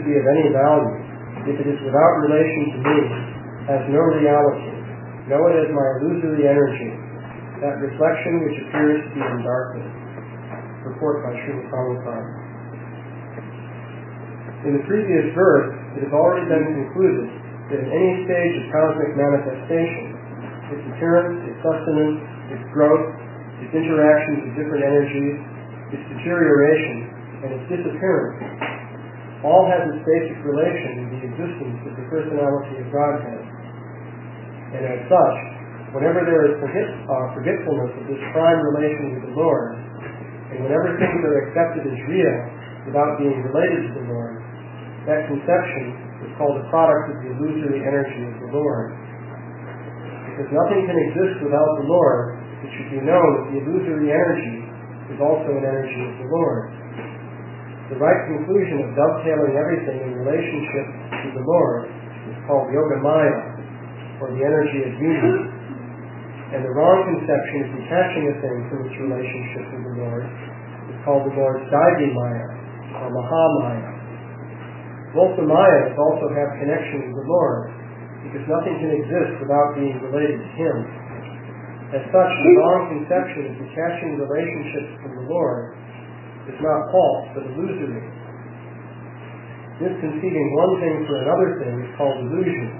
to be of any value, if it is without relation to me, has no reality. Know it as my illusory energy, that reflection which appears to be in darkness. Report by Srila Prabhupada. In the previous verse, it has already been concluded that in any stage of cosmic manifestation, its appearance, its sustenance, its growth, its interactions with different energies, its deterioration, and its disappearance, all has its basic relation in the existence of the personality of Godhead. And as such, whenever there is forgetfulness of this prime relation with the Lord, and whenever things are accepted as real without being related to the Lord, that conception is called a product of the illusory energy of the Lord. Because nothing can exist without the Lord, it should be known that the illusory energy is also an energy of the Lord. The right conclusion of dovetailing everything in relationship to the Lord is called Yoga Maya, or the energy of union. And the wrong conception of detaching a thing from its relationship with the Lord is called the Lord's Daivi Maya, or Mahamaya. Both the Mayas also have connection with the Lord, because nothing can exist without being related to Him. As such, the wrong conception of detaching relationships from the Lord is not false, but illusory. Misconceiving one thing for another thing is called illusion.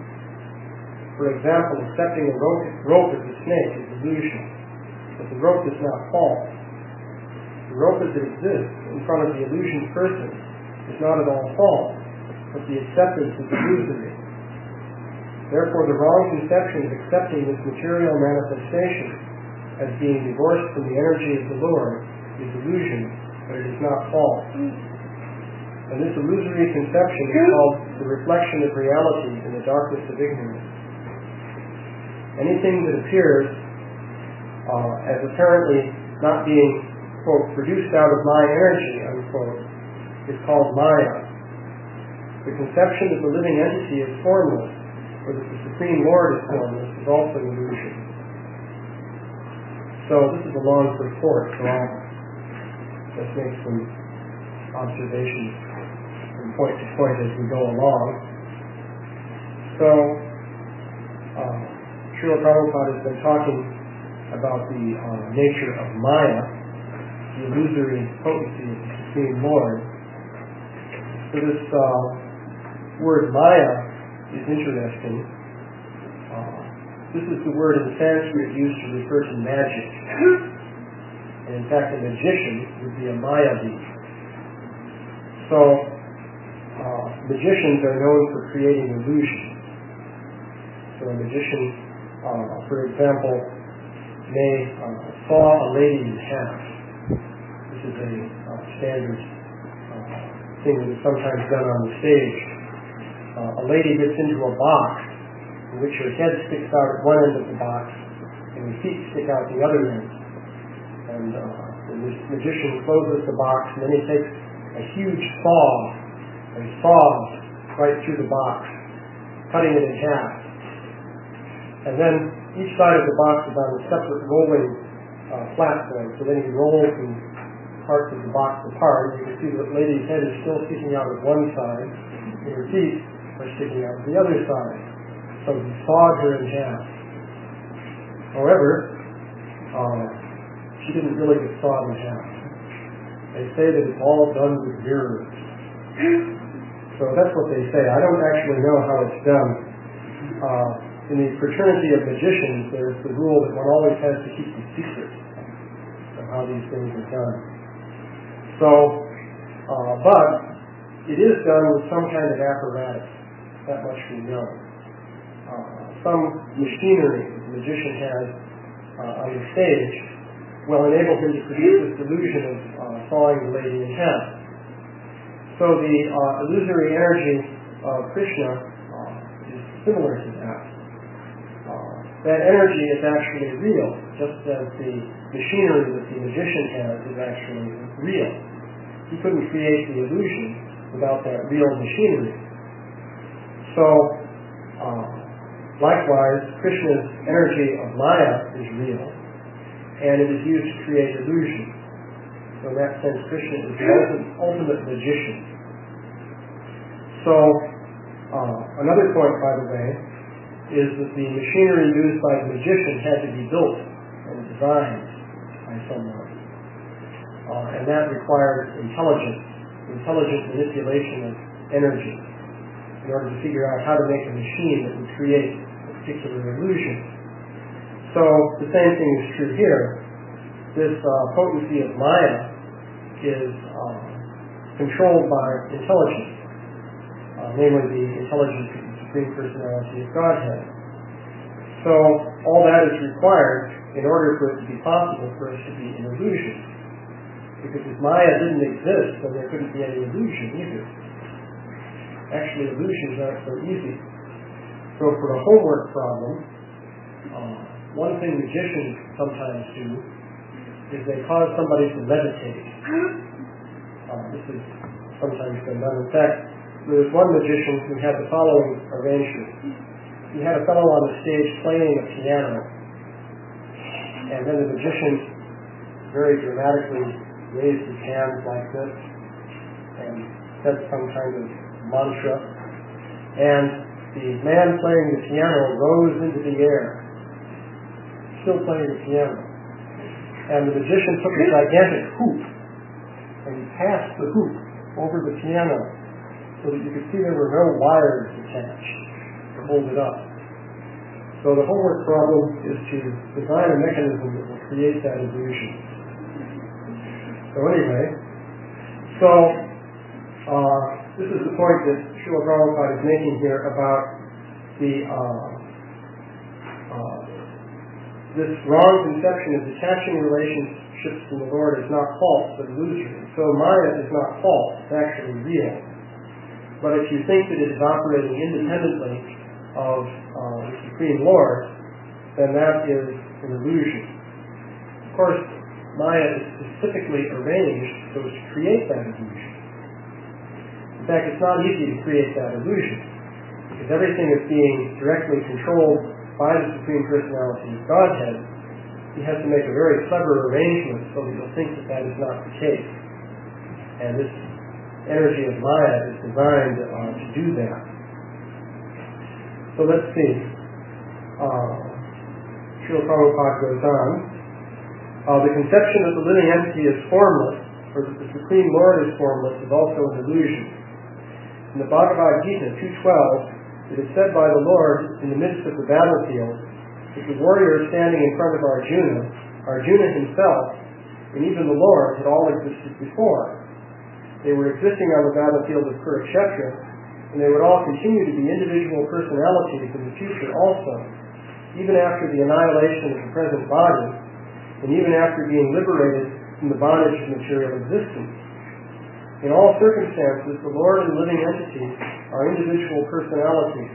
For example, accepting a rope as a snake is illusion, but the rope is not false. The rope as it exists in front of the illusioned person is not at all false, but the acceptance is illusory. Therefore, the wrong conception of accepting this material manifestation as being divorced from the energy of the Lord is illusion, but it is not false. And this illusory conception is called the reflection of reality in the darkness of ignorance. Anything that appears as apparently not being, quote, produced out of my energy, unquote, is called Maya. The conception that the living entity is formless, or that the Supreme Lord is formless, is also an illusion. So this is a long report, so I'll just make some observations from point to point as we go along. So, Srila Prabhupada has been talking about the nature of Maya, the illusory potency of the Supreme Lord. So this word Maya is interesting. This is the word in Sanskrit used to refer to magic. And in fact, a magician would be a Mayadi. So, magicians are known for creating illusion. So a magician, for example, may saw a lady in half. This is a standard thing that is sometimes done on the stage. A lady gets into a box in which her head sticks out at one end of the box and her feet stick out the other end. And the magician closes the box, and then he takes a huge saw and saws right through the box, cutting it in half. And then each side of the box is on a separate rolling platform, so then he rolls the parts of the box apart. You can see that the lady's head is still sticking out of one side, and her feet are sticking out of the other side. So he sawed her in half. However, she didn't really get sawed in half. They say that it's all done with mirrors. So that's what they say. I don't actually know how it's done. In the fraternity of magicians, there's the rule that one always has to keep the secret of how these things are done. So, but it is done with some kind of apparatus. That much we know. Some machinery that the magician has on the stage will enable him to produce this illusion of sawing the lady in half. So the illusory energy of Krishna is similar to that. That energy is actually real, just as the machinery that the magician has is actually real. He couldn't create the illusion without that real machinery. So, likewise, Krishna's energy of Maya is real, and it is used to create illusion. So in that sense, Krishna is the ultimate magician. So, another point, by the way, is that the machinery used by the magician had to be built and designed by someone. And that required intelligent manipulation of energy in order to figure out how to make a machine that would create a particular illusion. So the same thing is true here. This potency of Maya is controlled by intelligence, namely the intelligence of the Supreme Personality of Godhead. So all that is required in order for it to be possible for us to be an illusion. Because if Maya didn't exist, then there couldn't be any illusion either. Actually, illusions aren't so easy. So for a homework problem, one thing magicians sometimes do is they cause somebody to levitate. This is sometimes been done. In fact, there was one magician who had the following arrangement. He had a fellow on the stage playing a piano, and then the magician very dramatically raised his hands like this and said some kind of mantra, and the man playing the piano rose into the air, still playing the piano, and the magician took a gigantic hoop and he passed the hoop over the piano so that you could see there were no wires attached to hold it up. So the homework problem is to design a mechanism that will create that illusion. So anyway, this is the point that Srila Prabhupada is making here about the this wrong conception of detaching relationships from the Lord is not false, but illusory. So Maya is not false, it's actually real. But if you think that it is operating independently of the Supreme Lord, then that is an illusion. Of course, Maya is specifically arranged so as to create that illusion. In fact, it's not easy to create that illusion, because everything is being directly controlled by the Supreme Personality of Godhead. He has to make a very clever arrangement so that you'll think that that is not the case. And this energy of Maya is designed to do that. So let's see. Srila Prabhupada goes on. The conception that the living entity is formless, or that the Supreme Lord is formless, is also an illusion. In the Bhagavad Gita 2:12, it is said by the Lord in the midst of the battlefield that the warrior standing in front of Arjuna himself, and even the Lord had all existed before. They were existing on the battlefield of Kurukshetra, and they would all continue to be individual personalities in the future also, even after the annihilation of the present body, and even after being liberated from the bondage of material existence. In all circumstances, the Lord and the living entities are individual personalities,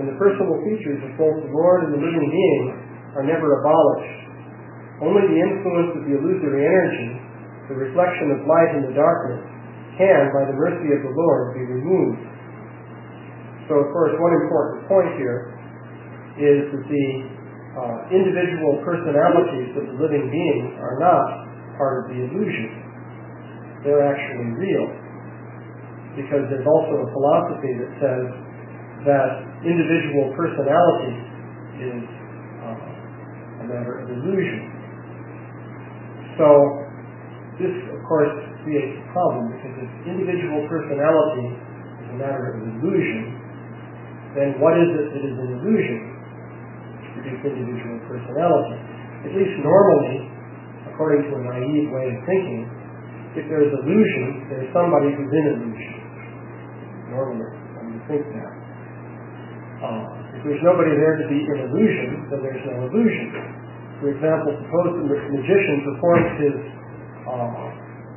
and the personal features of both the Lord and the living being are never abolished. Only the influence of the illusory energy, the reflection of light in the darkness, can, by the mercy of the Lord, be removed. So, of course, one important point here is that the individual personalities of the living being are not part of the illusion. They're actually real, because there's also a philosophy that says that individual personality is a matter of illusion. So this, of course, creates a problem, because if individual personality is a matter of illusion, then what is it that is an illusion to produce individual personality? At least normally, according to a naive way of thinking, if there's illusion, there's somebody who's in illusion. Normally, when you think that. If there's nobody there to be in illusion, then there's no illusion. For example, suppose the magician performs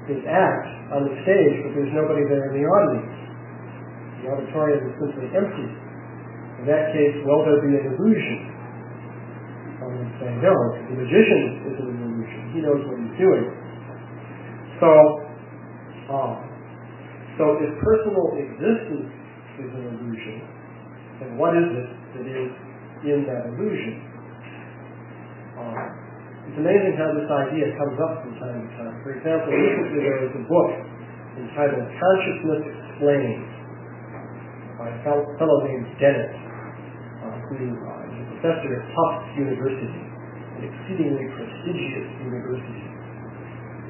his act on the stage, but there's nobody there in the audience. The auditorium is simply empty. In that case, will there be an illusion? Someone would say, no, the magician is an illusion. He knows what he's doing. So if personal existence is an illusion, then what is it that is in that illusion? It's amazing how this idea comes up from time to time. For example, recently there was a book entitled Consciousness Explained. by a fellow named Dennett, who is a professor at Tufts University, an exceedingly prestigious university.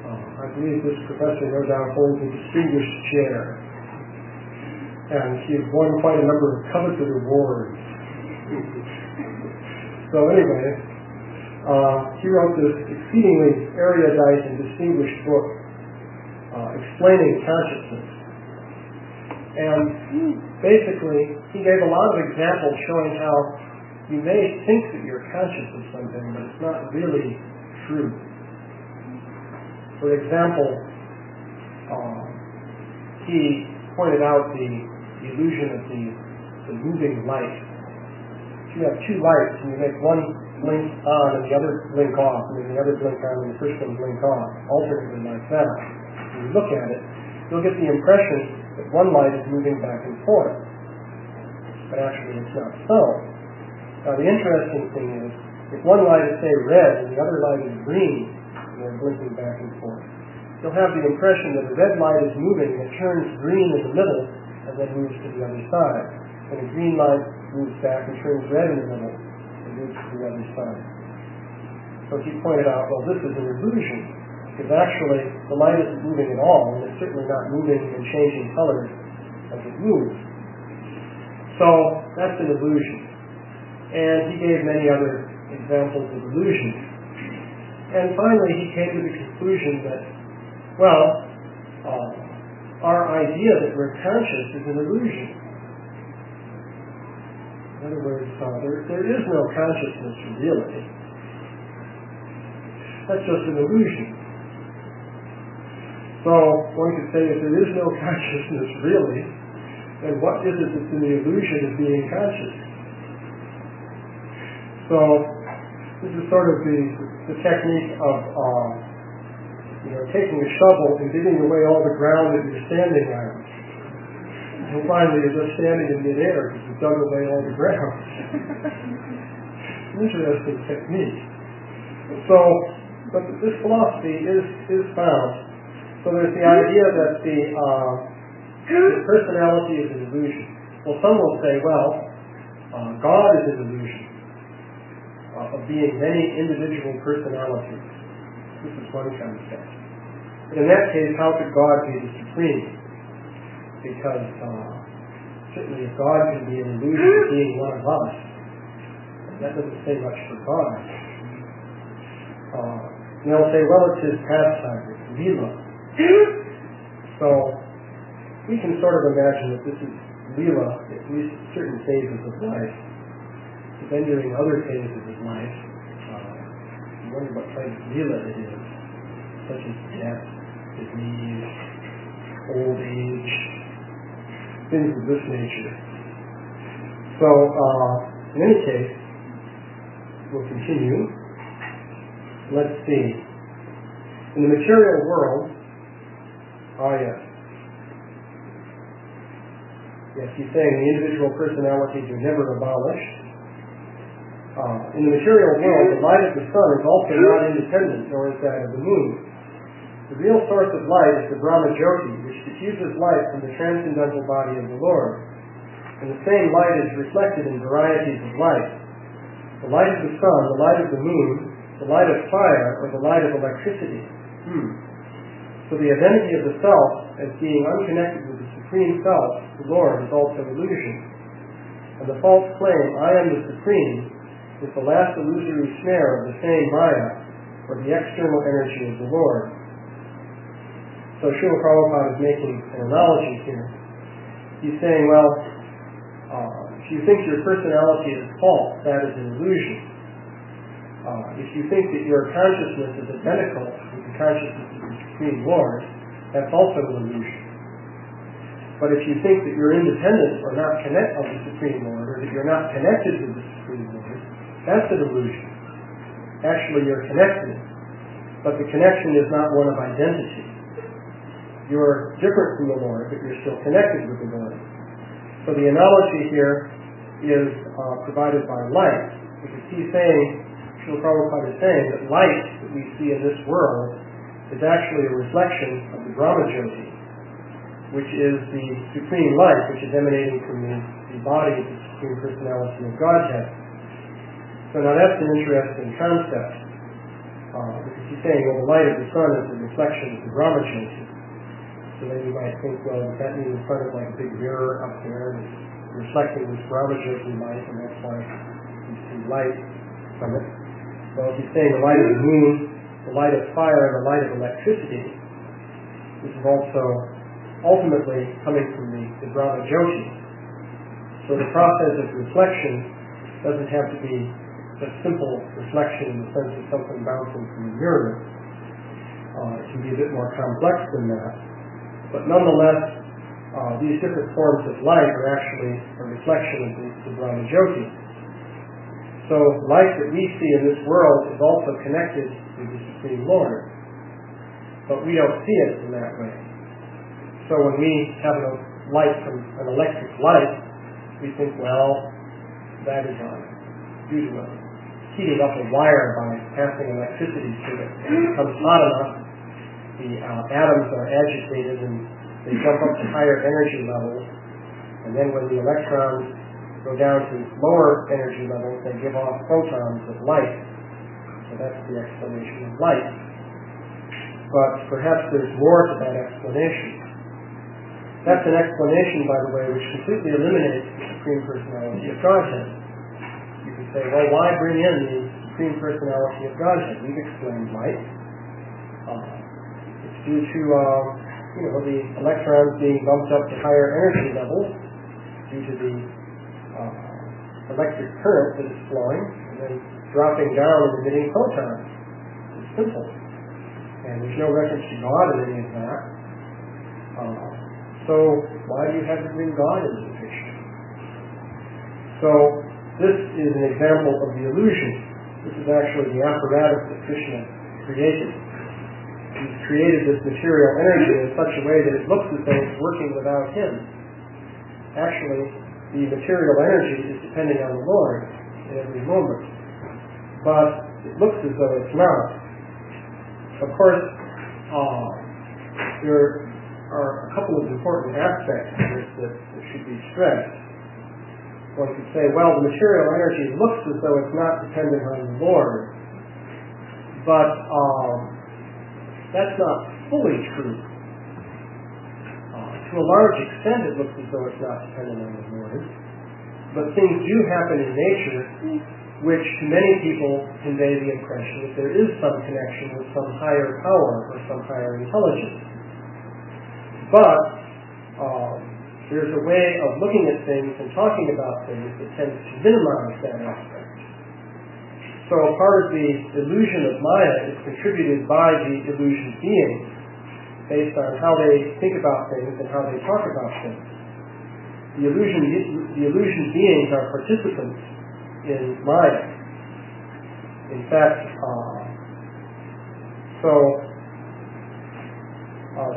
I believe this professor no doubt holds a distinguished chair, and he has won quite a number of coveted awards. So anyway, he wrote this exceedingly erudite and distinguished book explaining consciousness. And basically, he gave a lot of examples showing how you may think that you're conscious of something, but it's not really true. For example, he pointed out the illusion of the moving light. You have two lights, and you make one blink on and the other blink off, and then the other blink on and the first one blink off, alternately like that. When you look at it, you'll get the impression that one light is moving back and forth. But actually it's not so. Now the interesting thing is, if one light is, say, red and the other light is green, and they're blinking back and forth, you'll have the impression that the red light is moving and it turns green in the middle and then moves to the other side. And the green light moves back and turns red in the middle and moves to the other side. So he pointed out, well, this is an illusion, because actually the light isn't moving at all, and it's certainly not moving and changing colors as it moves. So that's an illusion. And he gave many other examples of illusions. And finally he came to the conclusion that, well, our idea that we're conscious is an illusion. In other words, there is no consciousness really. That's just an illusion. So one could say, if there is no consciousness really, then what is it that's in the illusion of being conscious? So this is sort of the technique of taking a shovel and digging away all the ground that you're standing on. And finally you're just standing in midair because you've dug away all the ground. Interesting technique. So, but this philosophy is found. So there's the idea that the personality is an illusion. Well, some will say, well, God is an illusion of being many individual personalities. This is one concept. But in that case, how could God be the supreme? Because certainly if God can be an illusion of being one of us, that doesn't say much for God. They'll say, well, it's his pastime, it's Leela. So we can sort of imagine that this is Leela, at least certain phases of life. But then during other phases of life, you wonder what kind of Leela it is, such as death, disease, old age, things of this nature. So, in any case, we'll continue. Let's see. In the material world, yes, he's saying the individual personalities are never abolished. In the material world, the light of the sun is also not independent, nor is that of the moon. The real source of light is the Brahma Jyoti, which diffuses light from the transcendental body of the Lord. And the same light is reflected in varieties of light. The light of the sun, the light of the moon, the light of fire, or the light of electricity. So the identity of the self as being unconnected with the Supreme Self, the Lord, is also illusion. And the false claim, I am the Supreme, is the last illusory snare of the same Maya, or the external energy of the Lord. So Srila Prabhupada is making an analogy here. He's saying, well, if you think your personality is false, that is an illusion. If you think that your consciousness is identical with the consciousness of the Supreme Lord, that's also an illusion. But if you think that you're independent or not connected of the Supreme Lord, or that you're not connected with the Supreme Lord, that's an illusion. Actually, you're connected, but the connection is not one of identity. You're different from the Lord, but you're still connected with the Lord. So the analogy here is provided by light, because he's saying, Srila Prabhupada is saying that light that we see in this world is actually a reflection of the Brahma Jyoti. which is the supreme light, which is emanating from the body of the Supreme Personality of Godhead. So now that's an interesting concept, because he's saying, well, the light of the sun is a reflection of the Brahma Jyoti. So then you might think, well, does that mean the sun is like a big mirror up there and it's reflecting this Brahma Jyoti light, and that's why you see light from it? Well, he's saying the light of the moon, the light of fire, and the light of electricity, this is also ultimately coming from the Brahma Jyoti. So the process of reflection doesn't have to be a simple reflection in the sense of something bouncing from a mirror. It can be a bit more complex than that. But nonetheless, these different forms of light are actually a reflection of the Brahma Jyoti. So light that we see in this world is also connected to the Supreme Lord. But we don't see it in that way. So when we have a light from an electric light, we think, well, that is due to heating up a wire by passing electricity to it. When it becomes hot enough, the atoms are agitated and they jump up to higher energy levels. And then when the electrons go down to lower energy levels, they give off photons of light. So that's the explanation of light. But perhaps there's more to that explanation. That's an explanation, by the way, which completely eliminates the Supreme Personality of Godhead. You can say, well, why bring in the Supreme Personality of Godhead? We've explained light. It's due to the electrons being bumped up to higher energy levels due to the electric current that is flowing and then dropping down and emitting photons. It's simple. And there's no reference to God in any of that. So why do you have to bring God into the picture? So this is an example of the illusion. This is actually the apparatus that Krishna created. He's created this material energy in such a way that it looks as though it's working without him. Actually, the material energy is depending on the Lord at every moment. But it looks as though it's not. Of course, there are a couple of important aspects of this that should be stressed. One could say, well, the material energy looks as though it's not dependent on the Lord, but that's not fully true. To a large extent, it looks as though it's not dependent on the Lord, but things do happen in nature which to many people convey the impression that there is some connection with some higher power or some higher intelligence. But there's a way of looking at things and talking about things that tends to minimize that aspect. So part of the illusion of Maya is contributed by the illusion beings based on how they think about things and how they talk about things. The illusion beings are participants in Maya. In fact,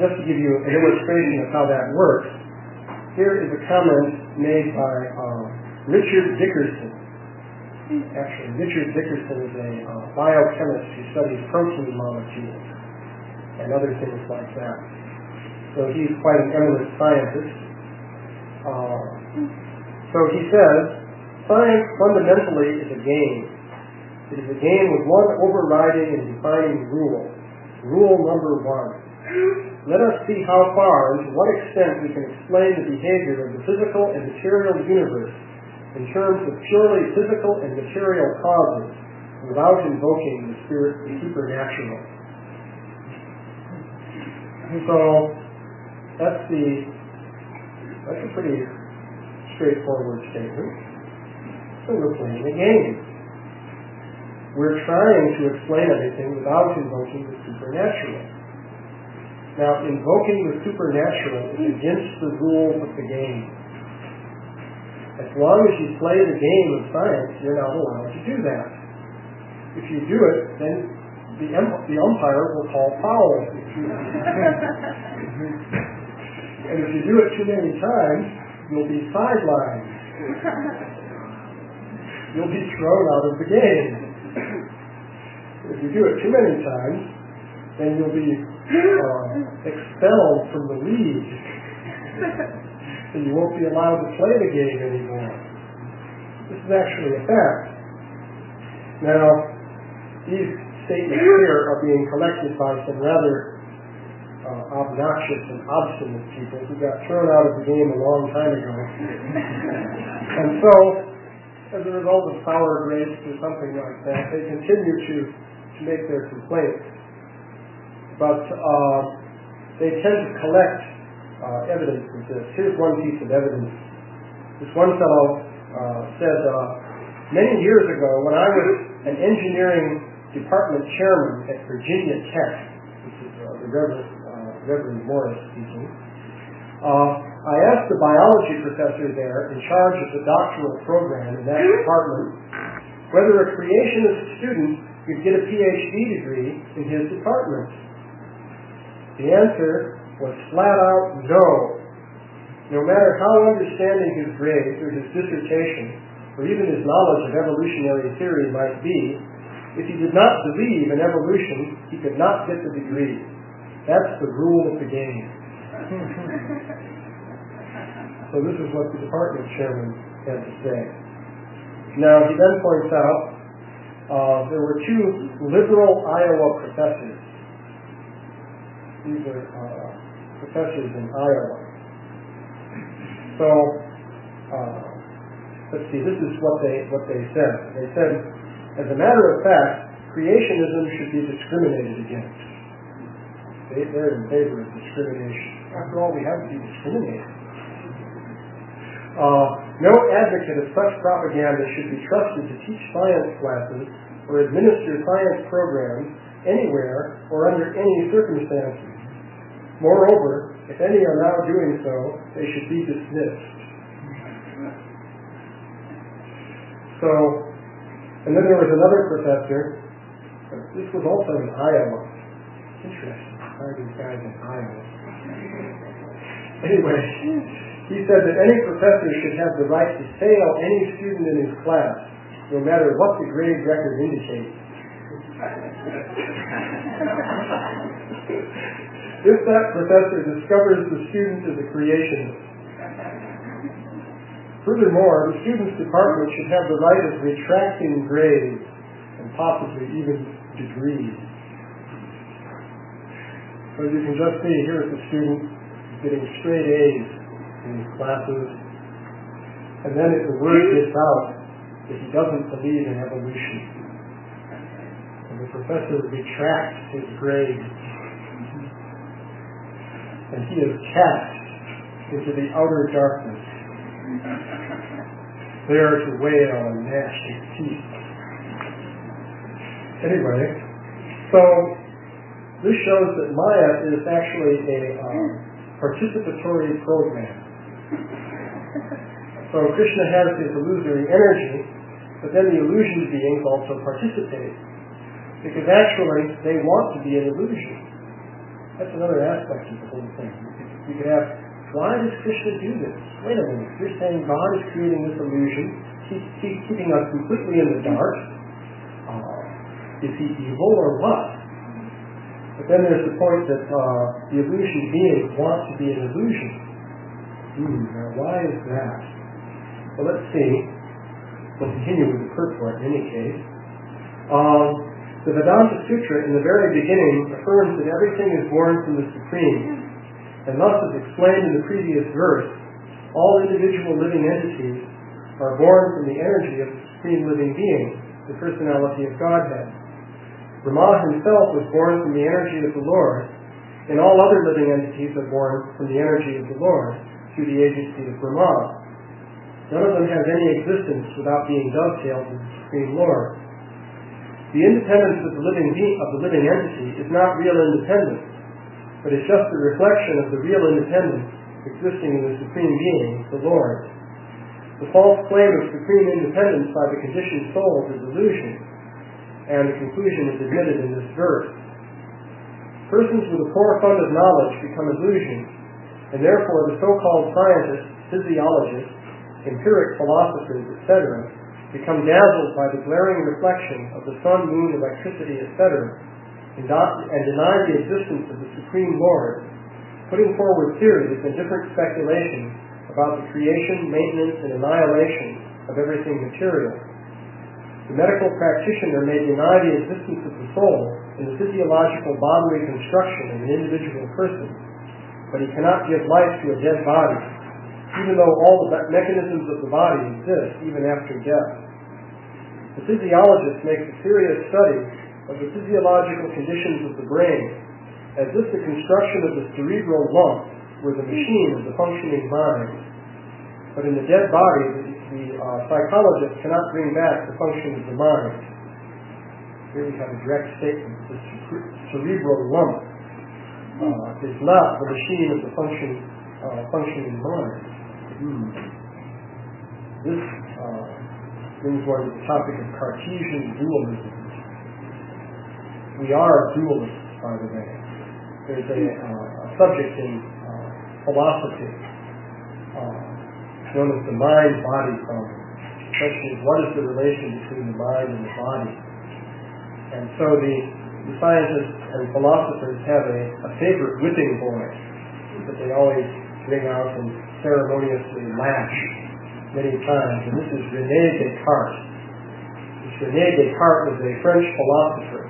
just to give you an illustration of how that works, here is a comment made by Richard Dickerson. Actually, Richard Dickerson is a biochemist who studies protein molecules and other things like that. So he's quite an eminent scientist. So he says, science fundamentally is a game. It is a game with one overriding and defining rule. Rule number one. Let us see how far and to what extent we can explain the behavior of the physical and material universe in terms of purely physical and material causes without invoking the supernatural. So that's a pretty straightforward statement. So we're playing a game. We're trying to explain everything without invoking the supernatural. Now, invoking the supernatural is against the rules of the game. As long as you play the game of science, you're not allowed to do that. If you do it, then the umpire will call foul. And if you do it too many times, you'll be sidelined. You'll be thrown out of the game. If you do it too many times, then you'll be expelled from the league. and you won't be allowed to play the game anymore. This is actually a fact. Now, these statements here are being collected by some rather obnoxious and obstinate people who got thrown out of the game a long time ago. And so, as a result of power grace or something like that, they continue to make their complaints. But they tend to collect evidence of this. Here's one piece of evidence. This one fellow said, many years ago, when I was an engineering department chairman at Virginia Tech, this is the Reverend Morris speaking, I asked the biology professor there in charge of the doctoral program in that department whether a creationist student could get a PhD degree in his department. The answer was flat out no. No matter how understanding his grades or his dissertation or even his knowledge of evolutionary theory might be, if he did not believe in evolution, he could not get the degree. That's the rule of the game. So this is what the department chairman had to say. Now, he then points out there were two liberal Iowa professors. These are professors in Iowa. So, let's see, this is what they said. They said, as a matter of fact, creationism should be discriminated against. They're in favor of discrimination. After all, we have to be discriminated. No advocate of such propaganda should be trusted to teach science classes or administer science programs anywhere or under any circumstances. Moreover, if any are now doing so, they should be dismissed. So, and then there was another professor. This was also in Iowa. Interesting. These guys in Iowa. Anyway, he said that any professor should have the right to fail any student in his class, no matter what the grade record indicates. If that professor discovers the student is a creationist. Furthermore, the student's department should have the right of retracting grades and possibly even degrees. So you can just see, here's the student getting straight A's in his classes, and then the word gets out that he doesn't believe in evolution. And the professor retracts his grade, and he is cast into the outer darkness, there to wail and gnash his teeth. Anyway, so this shows that Maya is actually a participatory program. So Krishna has his illusory energy, but then the illusion beings also participate. Because actually, they want to be an illusion. That's another aspect of the whole thing. You could ask, why does Krishna do this? Wait a minute, you're saying God is creating this illusion, he's keeping us completely in the dark. Is he evil or what? But then there's the point that the illusion beings want to be an illusion. Now why is that? Well, let's see. We'll continue with the purport in any case. The Vedanta Sutra in the very beginning affirms that everything is born from the Supreme, and thus, as explained in the previous verse, all individual living entities are born from the energy of the Supreme Living Being, the personality of Godhead. Brahma himself was born from the energy of the Lord, and all other living entities are born from the energy of the Lord through the agency of Brahma. None of them has any existence without being dovetailed with the Supreme Lord. The independence of the living entity is not real independence, but is just a reflection of the real independence existing in the Supreme Being, the Lord. The false claim of supreme independence by the conditioned souls is illusion, and the conclusion is admitted in this verse. Persons with a poor fund of knowledge become illusions, and therefore the so-called scientists, physiologists, empiric philosophers, etc., become dazzled by the glaring reflection of the sun, moon, electricity, etc., and deny the existence of the Supreme Lord, putting forward theories and different speculations about the creation, maintenance, and annihilation of everything material. The medical practitioner may deny the existence of the soul in the physiological bodily construction of an individual person, but he cannot give life to a dead body, even though all the mechanisms of the body exist even after death. The physiologist makes a serious study of the physiological conditions of the brain, as if the construction of the cerebral lump were the machine of the functioning mind. But in the dead body, the psychologist cannot bring back the function of the mind. Here we have a direct statement. The cerebral lump is not the machine of the functioning mind. This brings one to the topic of Cartesian dualism. We are dualists, by the way. There's a subject in philosophy known as the mind-body problem. The question is, what is the relation between the mind and the body? And so the scientists and philosophers have a favorite whipping boy that they always bring out and ceremoniously lash many times, and this is René Descartes. René Descartes was a French philosopher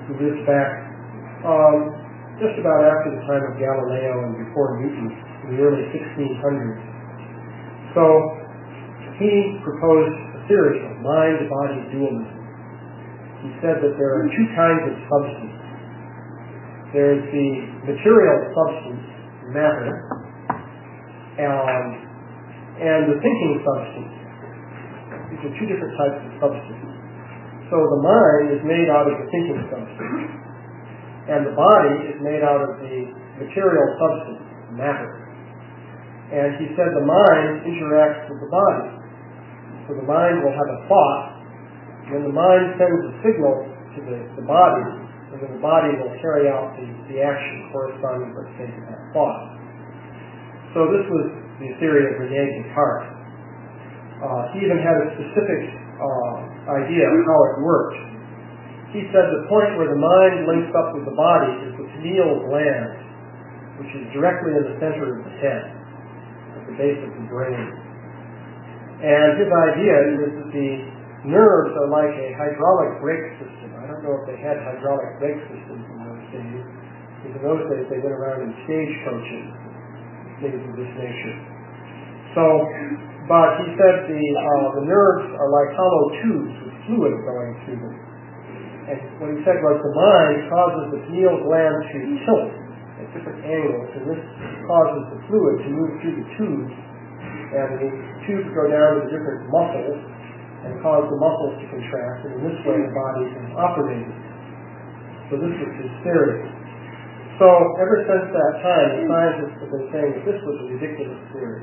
who lived back just about after the time of Galileo and before Newton, in the early 1600s. So he proposed a theory of mind-body dualism. He said that there are two kinds of substance. There's the material substance, matter, and the thinking substance. These are two different types of substance. So the mind is made out of the thinking substance, and the body is made out of the material substance, matter. And he said the mind interacts with the body. So the mind will have a thought, and then the mind sends a signal to the body, and then the body will carry out the action corresponding, let's say, to that thought. So this was the theory of René Descartes. He even had a specific idea of how it worked. He said the point where the mind links up with the body is the pineal gland, which is directly in the center of the head, at the base of the brain. And his idea is that the nerves are like a hydraulic brake system. I don't know if they had hydraulic brake systems in those days, because in those days they went around in stagecoaches, things of this nature. But he said the nerves are like hollow tubes with fluid going through them. And what he said was the mind causes the pineal gland to tilt at different angles, and this causes the fluid to move through the tubes, and the tubes go down to the different muscles and cause the muscles to contract, and in this way the body is operated. So this was his theory. So ever since that time, the scientists have been saying that this was a ridiculous theory.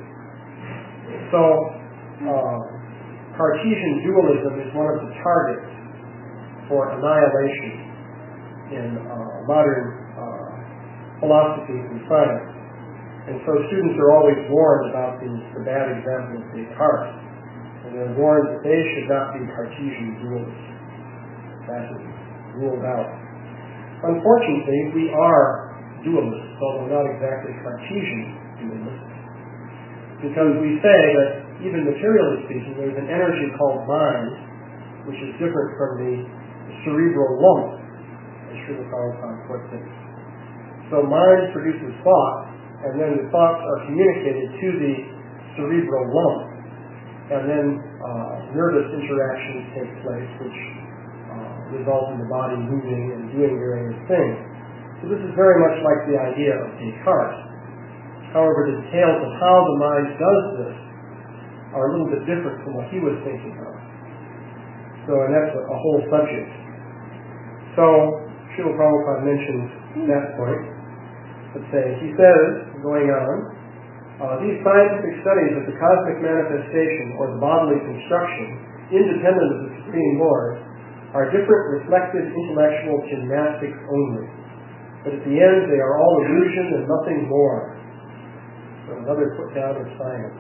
So Cartesian dualism is one of the targets for annihilation in modern philosophy and science. And so students are always warned about the bad example of Descartes, and they're warned that they should not be Cartesian dualists. That is ruled out. Unfortunately, we are dualists, although not exactly Cartesian dualists, because we say that, even materially speaking, there's an energy called mind, which is different from the cerebral lump, as Srila Prabhupada puts it. So mind produces thought, and then the thoughts are communicated to the cerebral lump, and then nervous interactions take place, which result in the body moving and doing various things. So this is very much like the idea of Descartes. However, the details of how the mind does this are a little bit different from what he was thinking of. And that's a whole subject. So, Srila Prabhupada mentions that point. Let's say, he says, going on, these scientific studies of the cosmic manifestation or the bodily construction, independent of the Supreme Lord, are different reflected intellectual gymnastics only. But at the end, they are all illusion and nothing more. So another put down of science.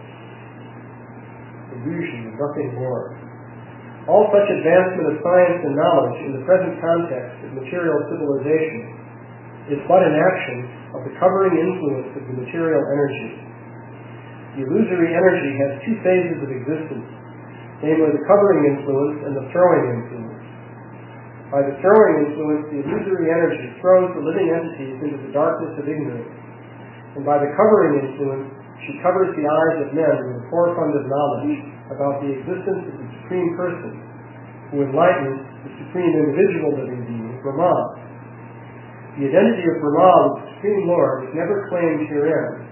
Illusion and nothing more. All such advancement of science and knowledge in the present context of material civilization is but an action of the covering influence of the material energy. The illusory energy has two phases of existence, namely the covering influence and the throwing influence. By the throwing influence, the illusory energy throws the living entities into the darkness of ignorance, and by the covering influence, she covers the eyes of men with a forefund of knowledge about the existence of the Supreme Person, who enlightens the Supreme Individual Living Being, Brahma. The identity of Brahma with the Supreme Lord is never claimed herein,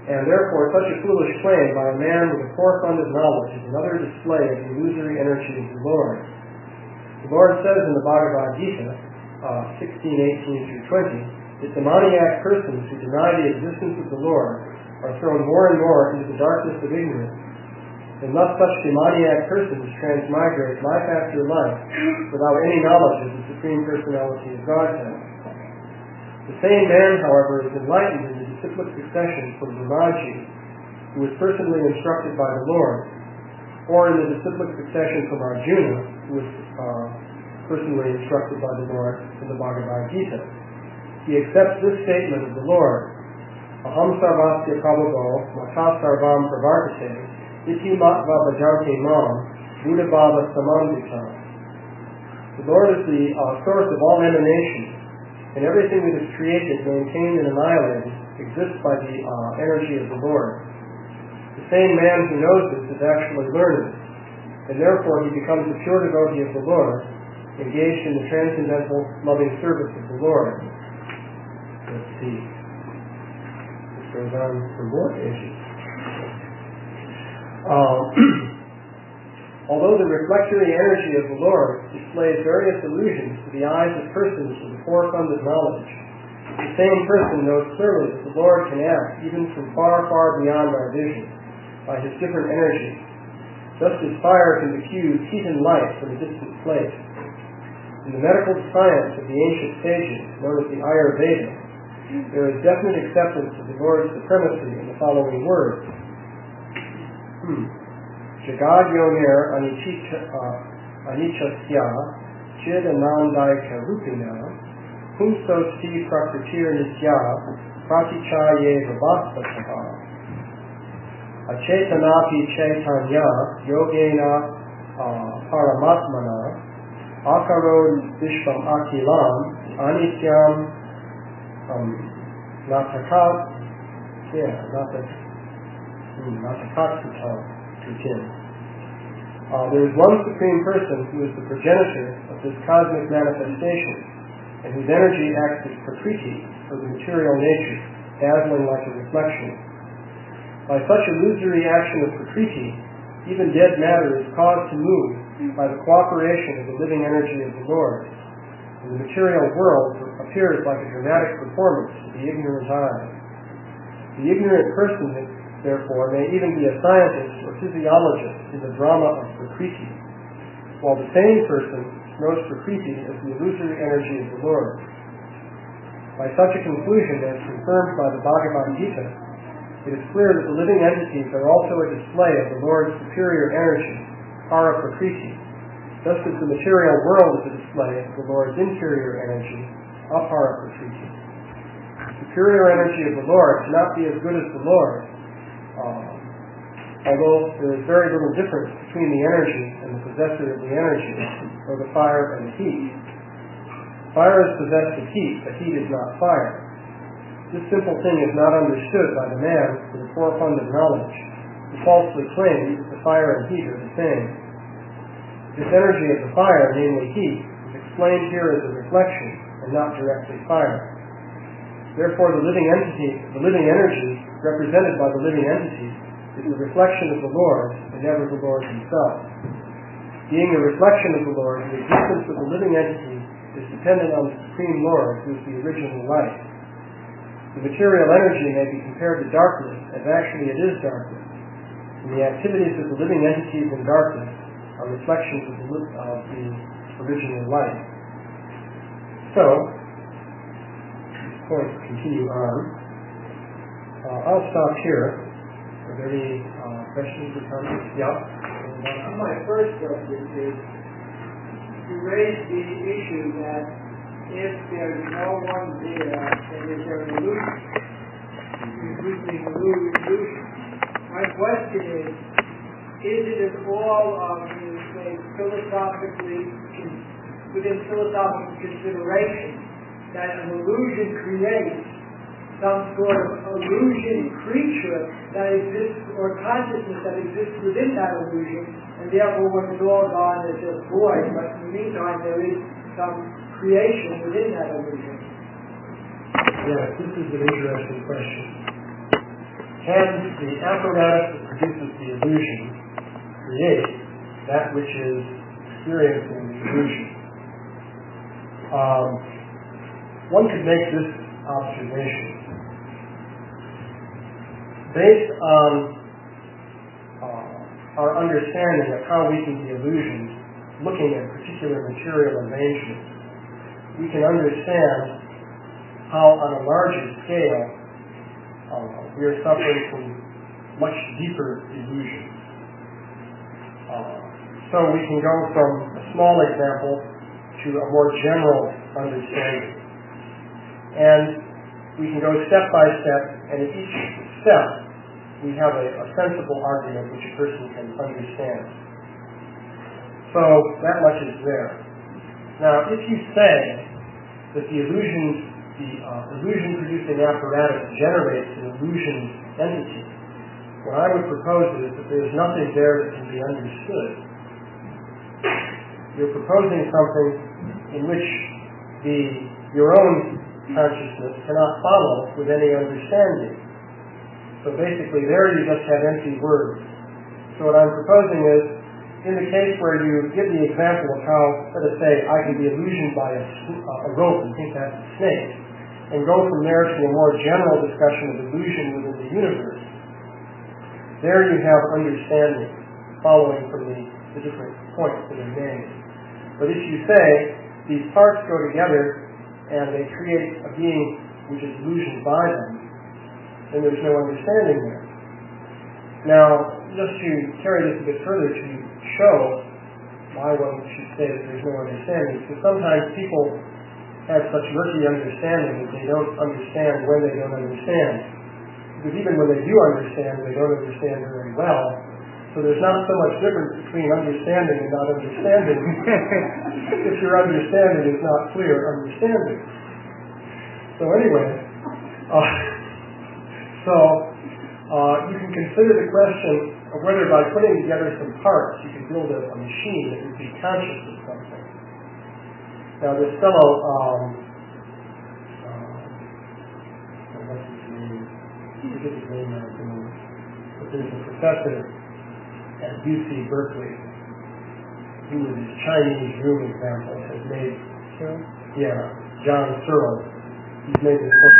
and therefore such a foolish claim by a man with a forefund of knowledge is another display of the illusory energy of the Lord. The Lord says in the Bhagavad Gita, 16:18-20, that demoniac persons who deny the existence of the Lord are thrown more and more into the darkness of ignorance, and thus such demoniac persons transmigrate life after life without any knowledge of the Supreme Personality of Godhead. The same man, however, is enlightened in the disciplic succession from Brahmaji, who is personally instructed by the Lord, or in the disciplic succession from Arjuna, who is personally instructed by the Lord in the Bhagavad Gita. He accepts this statement of the Lord, Aham sarvasya prabhavo mata sarvam pravartate iti matva bhajante mam buddha bhava samandita. The Lord is the source of all emanation, and everything that is created, maintained, and annihilated exists by the energy of the Lord. The same man who knows this is actually learned, and therefore he becomes a pure devotee of the Lord, engaged in the transcendental loving service of the Lord. Let's see. This goes on for more pages. Although the reflectory energy of the Lord displays various illusions to the eyes of persons with a forefund of knowledge, the same person knows clearly that the Lord can act even from far, far beyond our vision by his different energies, just as fire can diffuse heat and light from a distant place. In the medical science of the ancient sages, known as the Ayurveda, there is definite acceptance of the Lord's supremacy in the following words. Jagad yoner anichasya chidanandaika rupina humsosti prakritir nisya pratichaye vabhastataha achetanapi chaitanya yogena paramatmana akaro vishvam akilam anityam there is one Supreme Person who is the progenitor of this cosmic manifestation, and whose energy acts as prakriti for the material nature, dazzling like a reflection. By such illusory action of prakriti, even dead matter is caused to move by the cooperation of the living energy of the Lord, and the material world appears like a dramatic performance to the ignorant eye. The ignorant person, therefore, may even be a scientist or physiologist in the drama of prakriti, while the sane person knows prakriti as the illusory energy of the Lord. By such a conclusion, as confirmed by the Bhagavad Gita, it is clear that the living entities are also a display of the Lord's superior energy, para prakriti, just as the material world is a display of the Lord's interior energy, apara prakriti. The superior energy of the Lord cannot be as good as the Lord, although there is very little difference between the energy and the possessor of the energy, or the fire and the heat. Fire is possessed of heat, but heat is not fire. This simple thing is not understood by the man with a forefund of knowledge, who falsely claims that the fire and heat are the same. This energy of the fire, namely heat, is explained here as a reflection and not directly fire. Therefore, the living energy represented by the living entity is the reflection of the Lord and never the Lord himself. Being a reflection of the Lord, the existence of the living entity is dependent on the Supreme Lord, who is the original light. The material energy may be compared to darkness, as actually it is darkness, and the activities of the living entities in darkness are reflections of the original light. So, these points continue on. I'll stop here. Are there any questions or comments? Yeah? My first question is, you raised the issue that if there's no one there, then is there an illusion? Including illusion. My question is it at all within philosophical consideration that an illusion creates some sort of illusion creature that exists, or consciousness that exists within that illusion, and therefore when it's all gone it's just void, but in the meantime there is some creation within that illusion? Yes, this is an interesting question. Can the apparatus that produces the illusion create that which is experiencing the illusion? One could make this observation. Based on our understanding of how we can be illusioned, looking at particular material arrangements, we can understand how on a larger scale we are suffering from much deeper illusions. So we can go from a small example to a more general understanding. And we can go step by step, and at each step we have a sensible argument which a person can understand. So that much is there. Now, if you say that the illusion-producing apparatus generates an illusion entity, what I would propose is that there's nothing there that can be understood. You're proposing something in which your own consciousness cannot follow with any understanding. So basically there you just have empty words. So what I'm proposing is, in the case where you give the example of how, let us say, I can be illusioned by a rope and think that's a snake, and go from there to a more general discussion of illusion within the universe, there you have understanding following from the different points that are made. But if you say these parts go together and they create a being which is illusioned by them, then there's no understanding there. Now, just to carry this a bit further to show why one should say that there's no understanding, because sometimes people have such murky understanding that they don't understand when they don't understand. Because even when they do understand, they don't understand very well. So there's not so much difference between understanding and not understanding if your understanding is not clear understanding. So anyway, you can consider the question of whether by putting together some parts you can build a machine that would be conscious of something. Now this fellow, what's his name? I forget his name now, but there's a professor at UC Berkeley who, with his Chinese room example, has made, John Searle, he's made this book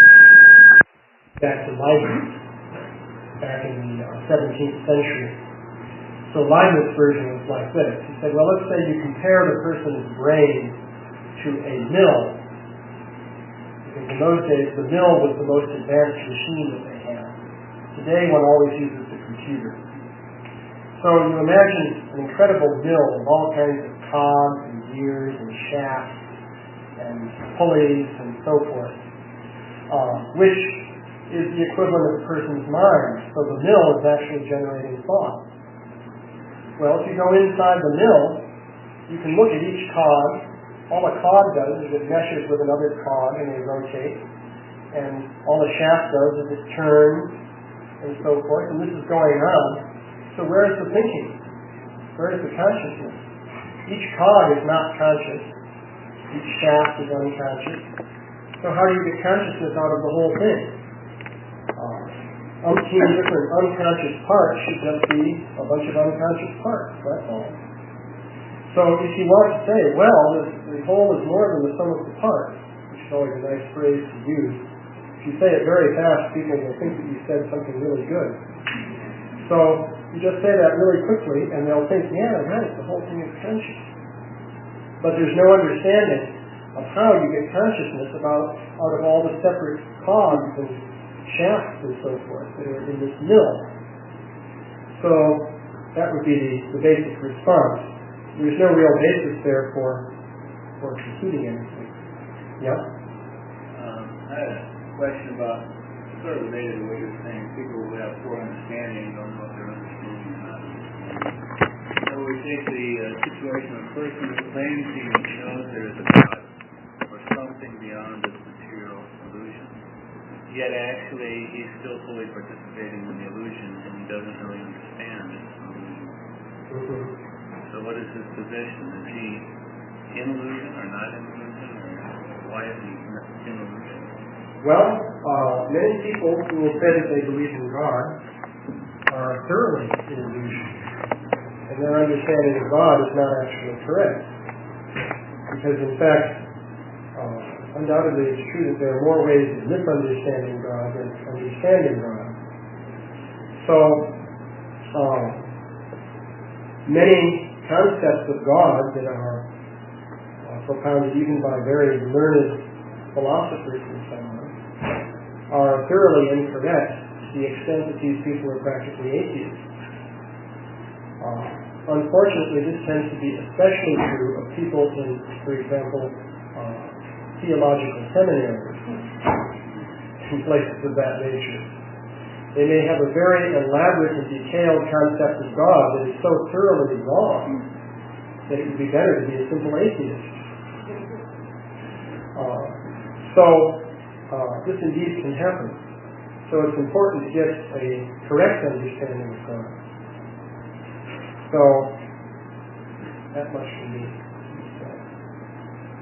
back to Leibniz, back in the 17th century. So Leibniz's version was like this. He said, well, let's say you compare the person's brain to a mill. Because in those days, the mill was the most advanced machine that they had. Today, one always uses the computer. So you imagine an incredible mill of all kinds of cogs and gears and shafts and pulleys and so forth, which is the equivalent of a person's mind. So the mill is actually generating thought. Well, if you go inside the mill, you can look at each cog. All a cog does is it meshes with another cog and they rotate. And all the shaft does is it turns and so forth. And this is going on. So where is the thinking? Where is the consciousness? Each cog is not conscious. Each shaft is unconscious. So how do you get consciousness out of the whole thing? Umpteen different unconscious parts should just be a bunch of unconscious parts, that's all. So if you want to say, well, the whole is more than the sum of the parts, which is always a nice phrase to use, if you say it very fast, people will think that you said something really good. So you just say that really quickly, and they'll think, yeah, right, the whole thing is conscious. But there's no understanding of how you get consciousness out of all the separate cogs and shafts and so forth that are in this mill. So that would be the basic response. There's no real basis there for computing anything. Yeah? I had a question about, sort of related to what you're saying, people who have poor understanding don't know what they're understanding or not understanding. So we take the situation of a person who claims he knows there is a God or something beyond this material illusion, yet actually he's still fully participating in the illusion and he doesn't really understand this illusion. Mm-hmm. So what is his position? Is he in illusion or not in illusion, or why is he in illusion? Well, many people who will say that they believe in God are thoroughly in illusion, and their understanding of God is not actually correct. Because in fact, undoubtedly it's true that there are more ways of misunderstanding God than understanding God. So, many concepts of God that are propounded even by very learned philosophers and so on are thoroughly incorrect to the extent that these people are practically atheists. Unfortunately, this tends to be especially true of people in, for example, theological seminaries and places of that nature. They may have a very elaborate and detailed concept of God that is so thoroughly wrong that it would be better to be a simple atheist. This indeed can happen. So it's important to get a correct understanding of God. So, that much can be said.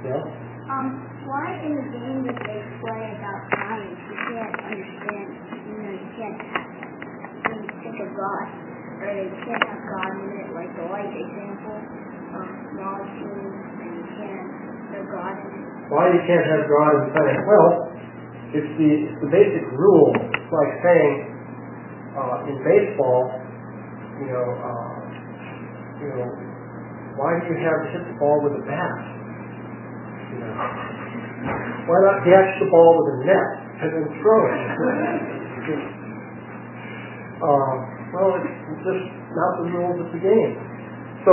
Yeah? Why in the game that they play about science, you can't understand, you can't think of God, or they can't have God in it, like the light example, molecules, and you can't have God in it? Why you can't have God in science? Well, it's the basic rule. It's like saying in baseball, why do you have to hit the ball with a bat? Why not catch the ball with a net and then throw it? Well, it's just not the rules of the game. So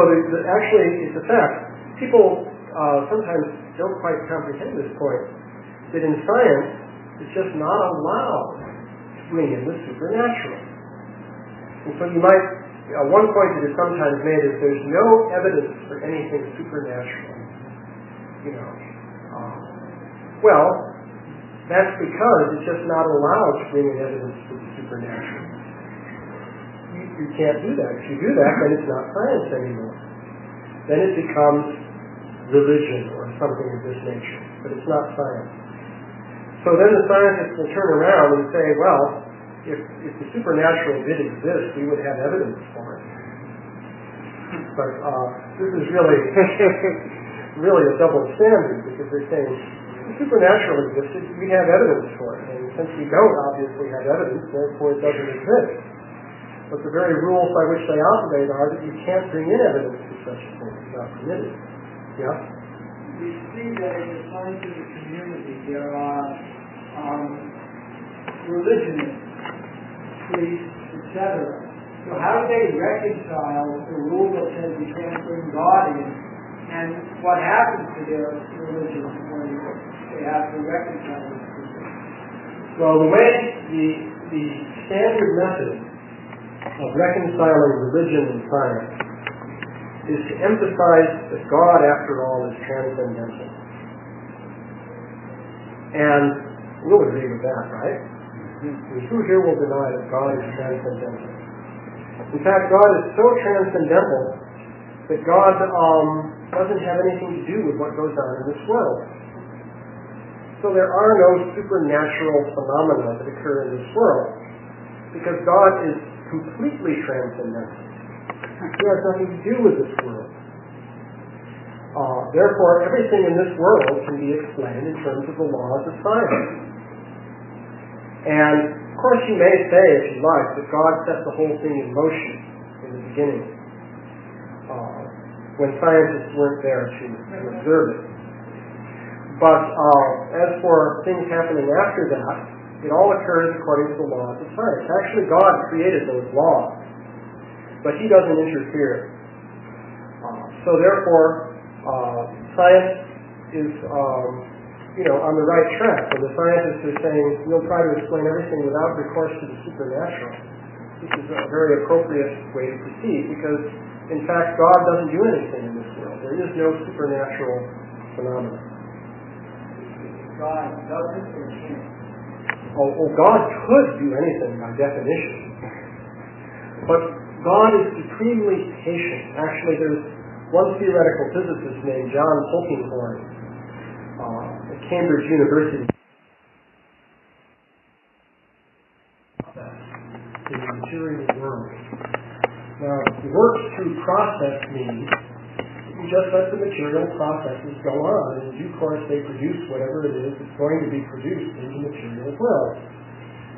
actually, it's a fact. People sometimes don't quite comprehend this point, that in science, it's just not allowed to bring in the supernatural. And so you might, one point that is sometimes made is there's no evidence for anything supernatural. Well, that's because it's just not allowed to bring in evidence for the supernatural. You can't do that. If you do that, then it's not science anymore. Then it becomes religion or something of this nature, but it's not science. So then the scientists will turn around and say, well, if the supernatural did exist, we would have evidence for it. But this is really a double standard, because they're saying, if the supernatural existed, we have evidence for it. And since we don't obviously have evidence, therefore it doesn't exist. But the very rules by which they operate are that you can't bring in evidence for such a thing. It's not permitted. Yeah? We see that in the scientific community there are religionists, priests, etc. So how do they reconcile the rule that says you can't bring God in, and what happens to their religion when they have to reconcile it? Well, the way the standard method of reconciling religion and science is to emphasize that God, after all, is transcendental. And we'll agree with that, right? Who here will deny that God is transcendental? In fact, God is so transcendental that God doesn't have anything to do with what goes on in this world. So there are no supernatural phenomena that occur in this world, because God is completely transcendental. He has nothing to do with this world. Therefore, everything in this world can be explained in terms of the laws of science. And, of course, you may say, if you like, that God set the whole thing in motion in the beginning, when scientists weren't there to observe it. But as for things happening after that, it all occurs according to the laws of science. Actually, God created those laws, but He doesn't interfere. So therefore, science is on the right track. When the scientists are saying, we'll try to explain everything without recourse to the supernatural, this is a very appropriate way to proceed, because, in fact, God doesn't do anything in this world. There is no supernatural phenomenon. God doesn't or can't? God could do anything by definition. But God is supremely patient. Actually, there's one theoretical physicist named John Polkinghorne at Cambridge University. In the material world. Now, the works through process means you just let the material processes go on, and in due course they produce whatever it is that's going to be produced in the material world.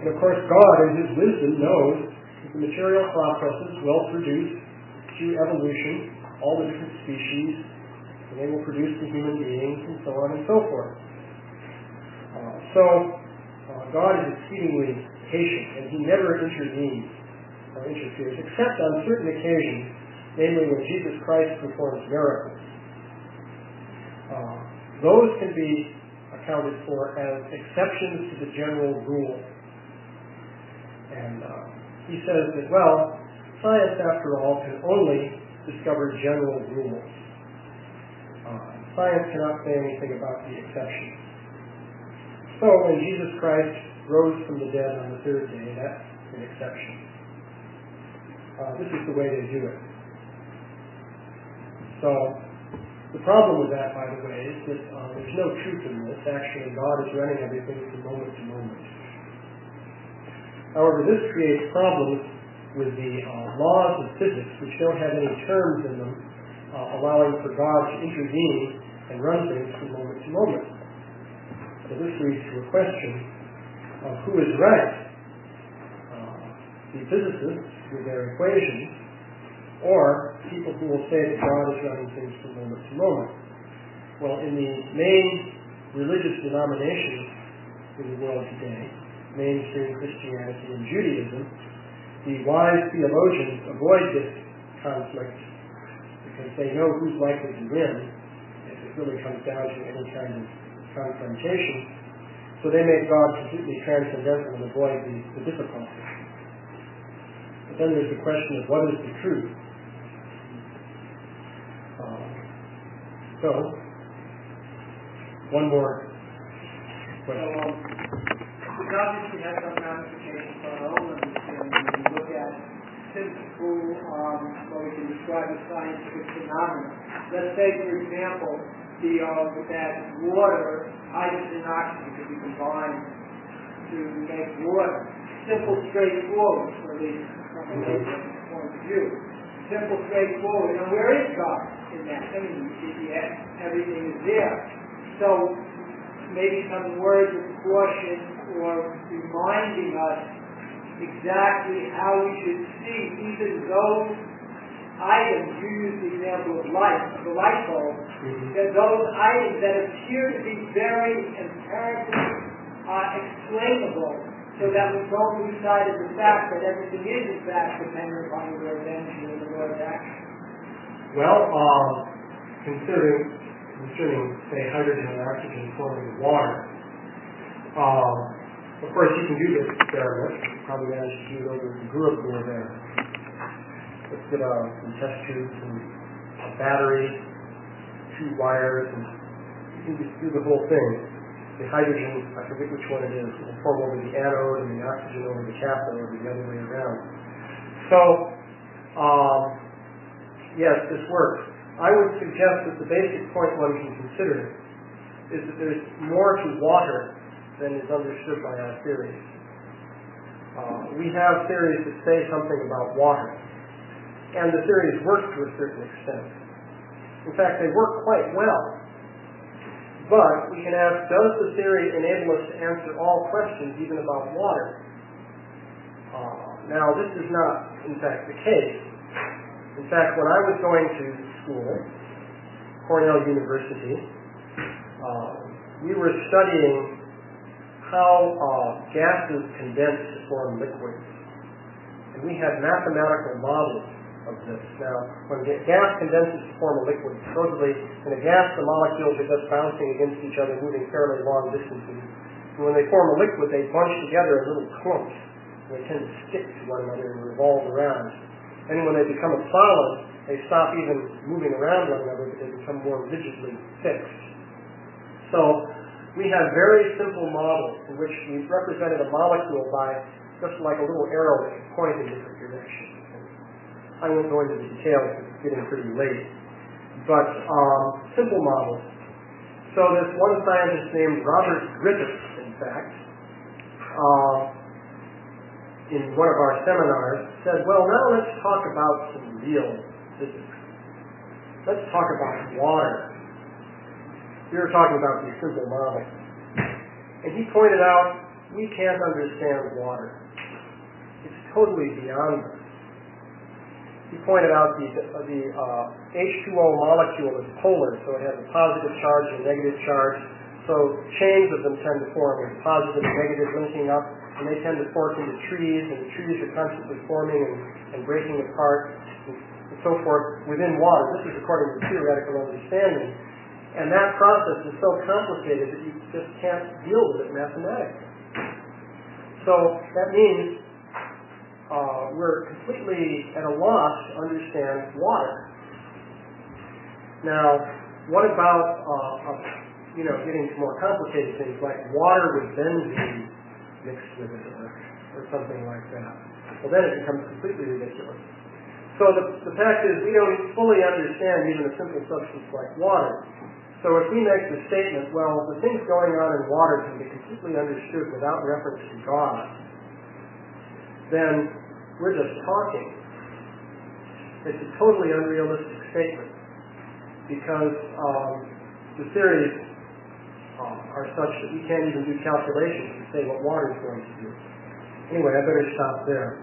And of course, God, in His wisdom, knows that the material processes will produce, through evolution, all the different species, and they will produce the human beings, and so on and so forth. God is exceedingly patient, and He never intervenes or interferes, except on certain occasions, namely when Jesus Christ performs miracles. Those can be accounted for as exceptions to the general rule. And he says that, well, science, after all, can only discover general rules. Science cannot say anything about the exceptions. So when Jesus Christ rose from the dead on the third day, that's an exception. This is the way they do it. So the problem with that, by the way, is that there's no truth in this. Actually, God is running everything from moment to moment. However, this creates problems with the laws of physics, which don't have any terms in them allowing for God to intervene and run things from moment to moment. So this leads to a question of who is right, the physicists with their equations, or people who will say that God is running things from moment to moment. Well, in the main religious denominations in the world today, mainstream Christianity and Judaism, the wise theologians avoid this conflict because they know who's likely to win if it really comes down to any kind of confrontation. So they make God completely transcendental and avoid the difficulty. But then there's the question of what is the truth. So, one more question. It obviously has some ramifications for our own understanding when we look at simple, what we can describe as scientific phenomena. Let's say, for example, that water, hydrogen and oxygen can be combined to make water. Simple, straightforward, at least from a basic point of view. Simple, straightforward. And where is God in that? I mean, everything is there. So maybe some words of caution or reminding us exactly how we should see even those items. You use the example of light, of the light bulb. That those items that appear to be very empirically explainable, so that we don't lose sight of the fact that everything is in fact dependent upon the Lord's energy and the Lord's action. Well, concerning, say, hydrogen and oxygen forming water, of course you can do this experiment. You probably managed to do it over the Gurukul there. Let's get some test tubes and a battery, 2 wires, and you can just do the whole thing. The hydrogen, I forget which one it is, will form over the anode and the oxygen over the cathode, or the other way around. So, yes, this works. I would suggest that the basic point one can consider is that there's more to water than is understood by our theories. We have theories that say something about water, and the theories work to a certain extent. In fact, they work quite well. But we can ask, does the theory enable us to answer all questions, even about water? Now, this is not, in fact, the case. In fact, when I was going to school, Cornell University, we were studying how gases condense to form liquids. And we had mathematical models of this. Now, when gas condenses to form a liquid, supposedly in a gas the molecules are just bouncing against each other, moving fairly long distances. And when they form a liquid, they bunch together in little clumps. And they tend to stick to one another and revolve around. And when they become a solid, they stop even moving around one another, but they become more rigidly fixed. So we have very simple models in which we've represented a molecule by just like a little arrow that can point in different directions. I won't go into the details because it's getting pretty late. But simple models. So this one scientist named Robert Griffith, in fact, in one of our seminars, said, well, now let's talk about some real physics. Let's talk about water. We were talking about these simple models. And he pointed out, we can't understand water. It's totally beyond us. He pointed out the H2O molecule is polar, so it has a positive charge and a negative charge. So chains of them tend to form with positive and negative linking up, and they tend to fork into trees, and the trees are constantly forming and breaking apart, and so forth within water. This is according to theoretical understanding. And that process is so complicated that you just can't deal with it mathematically. So that means we're completely at a loss to understand water. Now, what about getting to more complicated things like water with benzene mixed with it or something like that? Well, then it becomes completely ridiculous. So the fact is we don't fully understand even a simple substance like water. So if we make the statement, well, the things going on in water can be completely understood without reference to God, then we're just talking. It's a totally unrealistic statement because the theories are such that we can't even do calculations to say what water is going to do. Anyway, I better stop there.